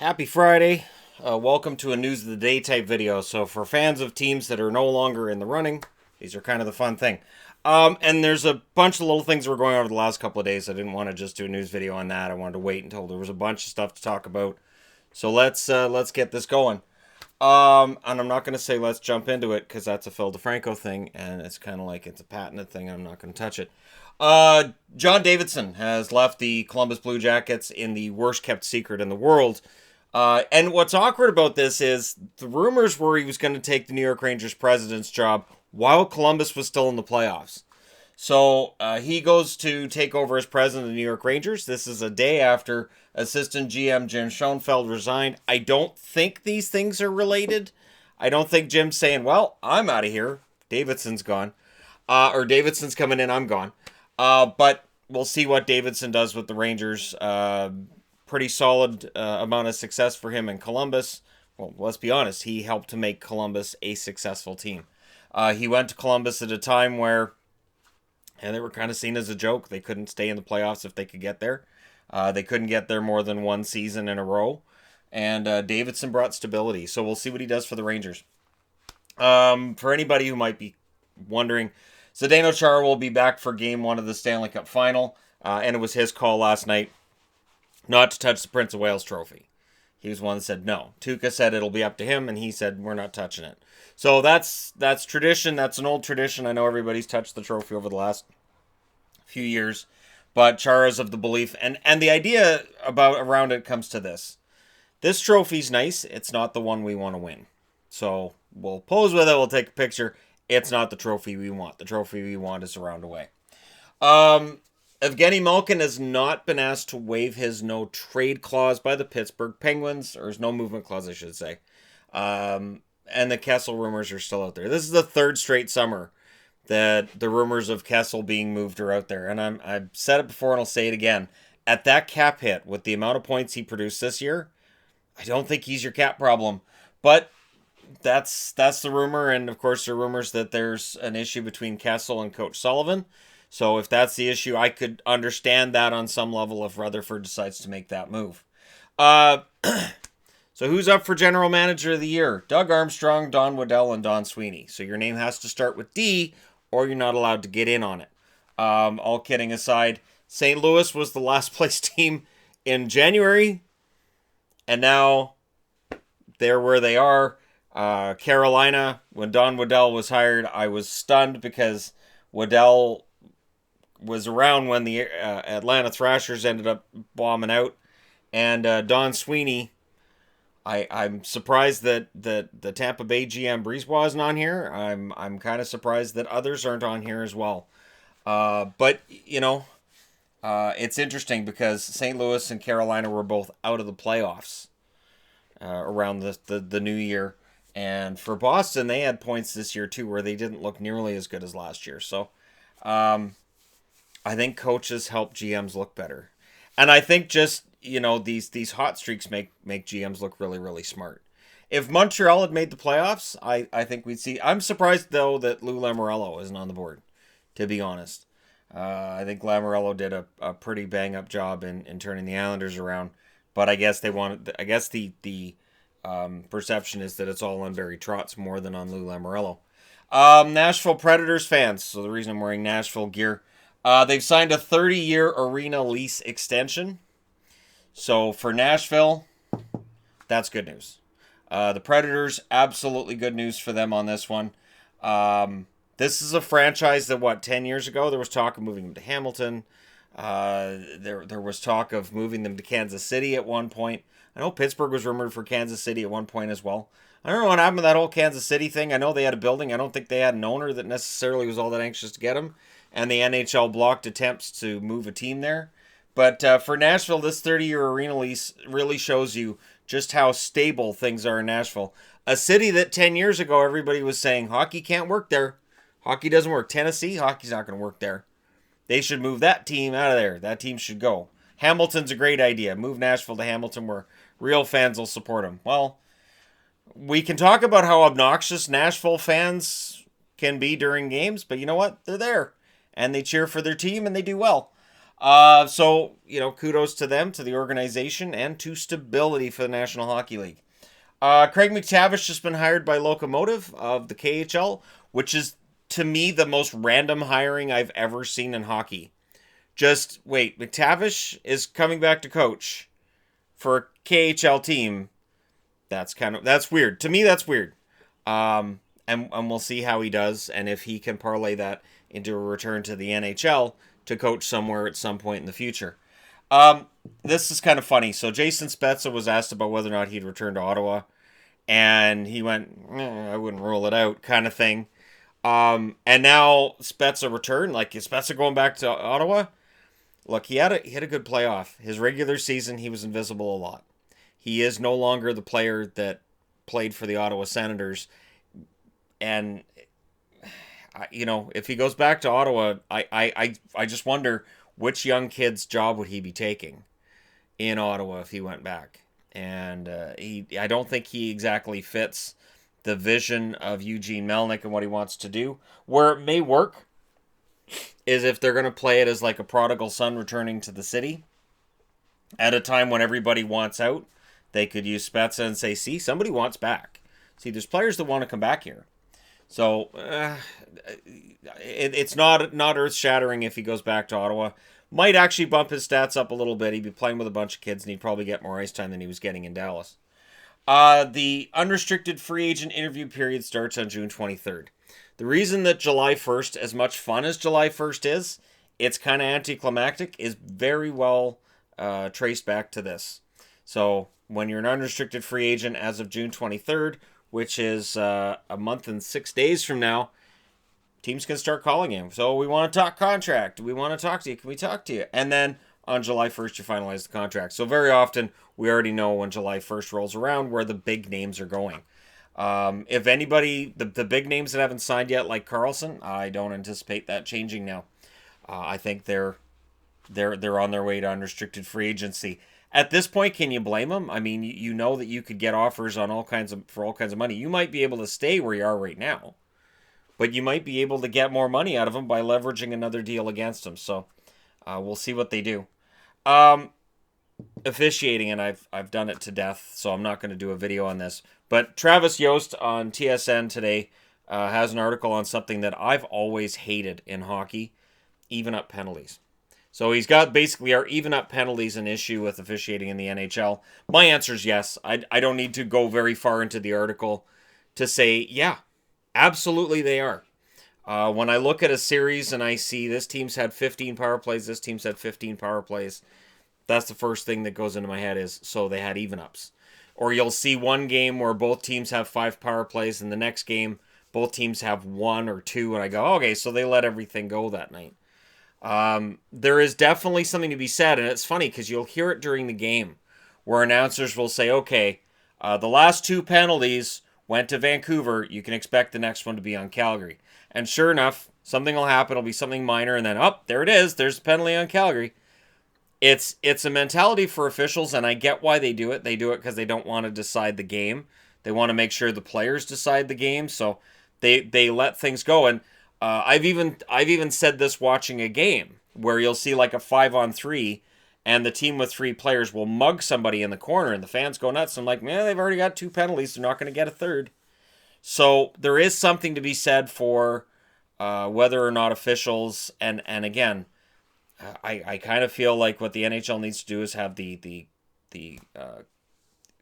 Happy Friday. Welcome to a news of the day type video. So for fans of teams that are no longer in the running, these are kind of the fun thing. And there's a bunch of little things that were going on over the last couple of days. I didn't want to just do a news video on that. I wanted to wait until there was a bunch of stuff to talk about. So let's get this going. And I'm not going to say let's jump into it because that's a Phil DeFranco thing, and it's kind of like it's a patented thing. I'm not going to touch it. John Davidson has left the Columbus Blue Jackets in the worst kept secret in the world. And what's awkward about this is the rumors were he was going to take the New York Rangers president's job while Columbus was still in the playoffs. So he goes to take over as president of the New York Rangers. This is a day after assistant GM Jim Schoenfeld resigned. I don't think these things are related. I don't think Jim's saying, well, I'm out of here. Davidson's gone. Or Davidson's coming in, I'm gone. But we'll see what Davidson does with the Rangers. Pretty solid amount of success for him in Columbus. Well, let's be honest. He helped to make Columbus a successful team. He went to Columbus at a time where they were kind of seen as a joke. They couldn't stay in the playoffs if they could get there. They couldn't get there more than one season in a row. And Davidson brought stability. So we'll see what he does for the Rangers. For anybody who might be wondering, Zdeno Chara will be back for Game 1 of the Stanley Cup Final. And it was his call last night not to touch the Prince of Wales trophy. He was one that said no. Tuukka said it'll be up to him, and he said we're not touching it. So that's tradition. That's an old tradition. I know everybody's touched the trophy over the last few years, but Chara's of the belief, and the idea around it comes to this. This trophy's nice. It's not the one we want to win. So we'll pose with it. We'll take a picture. It's not the trophy we want. The trophy we want is around away. Evgeny Malkin has not been asked to waive his no trade clause by the Pittsburgh Penguins, or his no movement clause, I should say. And the Kessel rumors are still out there. This is the third straight summer that the rumors of Kessel being moved are out there. And I've said it before and I'll say it again. At that cap hit, with the amount of points he produced this year, I don't think he's your cap problem. But that's the rumor. And of course, there are rumors that there's an issue between Kessel and Coach Sullivan. So if that's the issue, I could understand that on some level if Rutherford decides to make that move. So who's up for General Manager of the Year? Doug Armstrong, Don Waddell, and Don Sweeney. So your name has to start with D, or you're not allowed to get in on it. All kidding aside, St. Louis was the last place team in January, and now they're where they are. Carolina, when Don Waddell was hired, I was stunned because Waddell was around when the Atlanta Thrashers ended up bombing out. And Don Sweeney, I'm surprised that the Tampa Bay GM Brisebois isn't on here. I'm kind of surprised that others aren't on here as well. But, it's interesting because St. Louis and Carolina were both out of the playoffs around the new year. And for Boston, they had points this year, too, where they didn't look nearly as good as last year. So I think coaches help GMs look better. And I think just, these hot streaks make GMs look really, really smart. If Montreal had made the playoffs, I think we'd see. I'm surprised, though, that Lou Lamoriello isn't on the board, to be honest. I think Lamoriello did a pretty bang-up job in turning the Islanders around. But I guess the perception is that it's all on Barry Trotz more than on Lou Lamoriello. Nashville Predators fans. So the reason I'm wearing Nashville gear. They've signed a 30-year arena lease extension. So for Nashville, that's good news. The Predators, absolutely good news for them on this one. This is a franchise that, 10 years ago, there was talk of moving them to Hamilton. There was talk of moving them to Kansas City at one point. I know Pittsburgh was rumored for Kansas City at one point as well. I don't know what happened to that whole Kansas City thing. I know they had a building. I don't think they had an owner that necessarily was all that anxious to get them. And the NHL blocked attempts to move a team there. But for Nashville, this 30-year arena lease really shows you just how stable things are in Nashville. A city that 10 years ago, everybody was saying, hockey can't work there. Hockey doesn't work. Tennessee, hockey's not going to work there. They should move that team out of there. That team should go. Hamilton's a great idea. Move Nashville to Hamilton where real fans will support them. Well, we can talk about how obnoxious Nashville fans can be during games, but you know what? They're there. And they cheer for their team, and they do well. So, kudos to them, to the organization, and to stability for the National Hockey League. Craig McTavish just been hired by Locomotive of the KHL, which is, to me, the most random hiring I've ever seen in hockey. Just wait, McTavish is coming back to coach for a KHL team. That's weird. To me, that's weird. And we'll see how he does, and if he can parlay that into a return to the NHL to coach somewhere at some point in the future. This is kind of funny. So Jason Spezza was asked about whether or not he'd return to Ottawa, and he went, I wouldn't rule it out, kind of thing. And now Spezza returned. Like, is Spezza going back to Ottawa? Look, he had a good playoff. His regular season, he was invisible a lot. He is no longer the player that played for the Ottawa Senators. And, if he goes back to Ottawa, I just wonder which young kid's job would he be taking in Ottawa if he went back. And I don't think he exactly fits the vision of Eugene Melnyk and what he wants to do. Where it may work is if they're going to play it as like a prodigal son returning to the city at a time when everybody wants out. They could use Spezza and say, see, somebody wants back. See, there's players that want to come back here. So it's not earth-shattering if he goes back to Ottawa. Might actually bump his stats up a little bit. He'd be playing with a bunch of kids, and he'd probably get more ice time than he was getting in Dallas. The unrestricted free agent interview period starts on June 23rd. The reason that July 1st, as much fun as July 1st is, it's kind of anticlimactic, is very well traced back to this. So when you're an unrestricted free agent as of June 23rd, which is a month and 6 days from now, teams can start calling him. So we want to talk contract. We want to talk to you. Can we talk to you? And then on July 1st, you finalize the contract. So very often, we already know when July 1st rolls around where the big names are going. If anybody, the big names that haven't signed yet, like Carlson, I don't anticipate that changing now. I think they're on their way to unrestricted free agency. At this point, can you blame them? I mean, you know that you could get offers on for all kinds of money. You might be able to stay where you are right now, but you might be able to get more money out of them by leveraging another deal against them. So we'll see what they do. Officiating, and I've done it to death, so I'm not going to do a video on this. But Travis Yost on TSN today has an article on something that I've always hated in hockey: even up penalties. So he's got basically, are even up penalties an issue with officiating in the NHL? My answer is yes. I don't need to go very far into the article to say, yeah, absolutely they are. When I look at a series and I see this team's had 15 power plays, this team's had 15 power plays, that's the first thing that goes into my head is, so they had even ups. Or you'll see one game where both teams have 5 power plays, and the next game, both teams have 1 or 2, and I go, okay, so they let everything go that night. There is definitely something to be said, and it's funny because you'll hear it during the game where announcers will say, okay, the last 2 penalties went to Vancouver. You can expect the next one to be on Calgary. And sure enough, something will happen. It'll be something minor, and then, there it is. There's the penalty on Calgary. It's a mentality for officials, and I get why they do it. They do it because they don't want to decide the game. They want to make sure the players decide the game, so they let things go. And I've even said this watching a game where you'll see like a 5-on-3, and the team with 3 players will mug somebody in the corner, and the fans go nuts. I'm like, man, they've already got 2 penalties. They're not going to get a third. So there is something to be said for whether or not officials, and again, I kind of feel like what the NHL needs to do is have the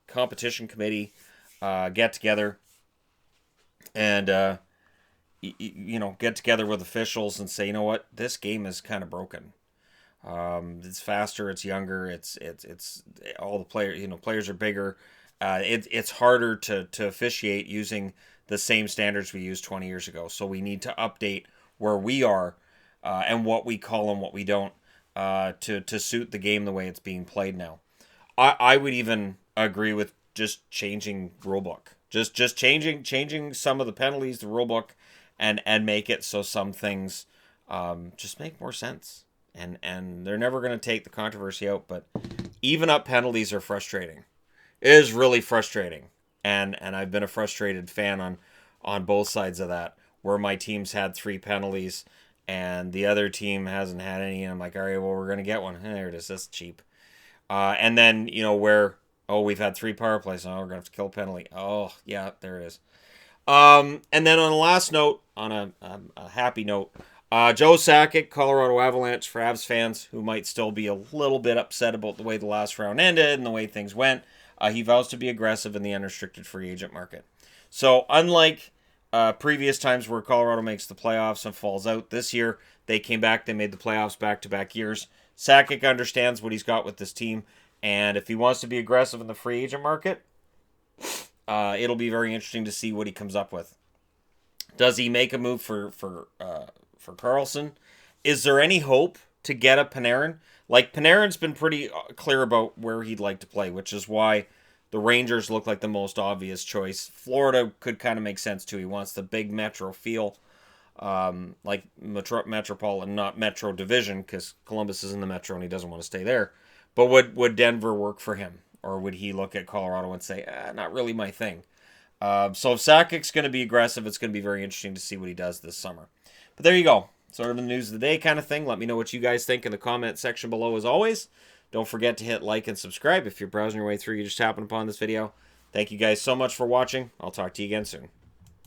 competition committee get together and get together with officials and say, you know what, this game is kind of broken. It's faster, it's younger, it's all the players. Players are bigger. It's harder to officiate using the same standards we used 20 years ago. So we need to update where we are and what we call and what we don't to suit the game the way it's being played now. I would even agree with just changing rulebook. Just changing some of the penalties, the rulebook, and make it so some things just make more sense. And they're never going to take the controversy out, but even up penalties are frustrating. It is really frustrating. And I've been a frustrated fan on both sides of that, where my team's had 3 penalties and the other team hasn't had any. And I'm like, all right, well, we're going to get one. There it is. That's cheap. And then, where, we've had 3 power plays. Oh, we're going to have to kill a penalty. Oh, yeah, there it is. And then on the last note, on a happy note, Joe Sakic, Colorado Avalanche, for Avs fans who might still be a little bit upset about the way the last round ended and the way things went, he vows to be aggressive in the unrestricted free agent market. So unlike previous times where Colorado makes the playoffs and falls out, this year they came back, they made the playoffs back-to-back years. Sakic understands what he's got with this team, and if he wants to be aggressive in the free agent market, it'll be very interesting to see what he comes up with. Does he make a move for Karlsson? Is there any hope to get a Panarin? Like, Panarin's been pretty clear about where he'd like to play, which is why the Rangers look like the most obvious choice. Florida could kind of make sense too. He wants the big metro feel, like metropolitan, not metro division, because Columbus is in the metro and he doesn't want to stay there. But would Denver work for him? Or would he look at Colorado and say, not really my thing? So if Sakic's going to be aggressive, it's going to be very interesting to see what he does this summer. But there you go. Sort of the news of the day kind of thing. Let me know what you guys think in the comment section below as always. Don't forget to hit like and subscribe if you're browsing your way through. You just happened upon this video. Thank you guys so much for watching. I'll talk to you again soon.